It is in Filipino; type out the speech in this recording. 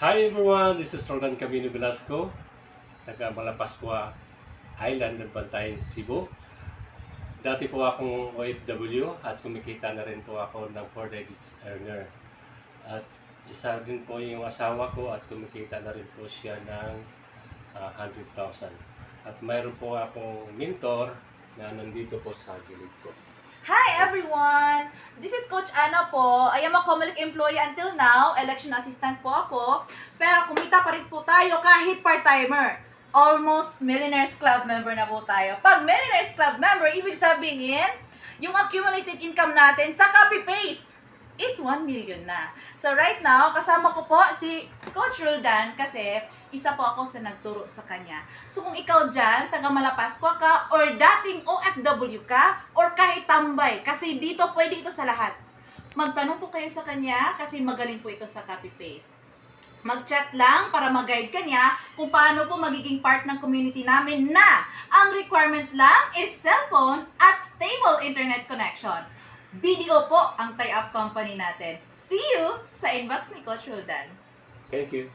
Hi everyone, this is Roldan Camino Velasco, taga Malapascua Island ng Bantayan, Cebu. Dati po akong OFW at kumikita na rin po ako ng 4 digits earner. At isa din po yung asawa ko at kumikita na rin po siya ng 100,000. At mayroon po akong mentor na nandito po sa gilid ko. Hi everyone! This is Coach Ana po. I am a Comelec employee until now. Election assistant po ako. Pero kumita pa rin po tayo kahit part-timer. Almost Millionaires Club member na po tayo. Pag Millionaires Club member, ibig sabihin, yung accumulated income natin sa copy-paste is 1 million na. So right now, kasama ko po si Coach Roldan kasi isa po ako sa nagturo sa kanya. So kung ikaw dyan, taga Malapascua ka, or dating OFW ka, or kahit tambay, kasi dito pwede ito sa lahat. Magtanong po kayo sa kanya kasi magaling po ito sa copy-paste. Mag-chat lang para mag-guide ka niya kung paano po magiging part ng community namin na ang requirement lang is cellphone at stable internet connection. BDO po ang tie-up company natin. See you sa inbox ni Coach Roldan. Thank you.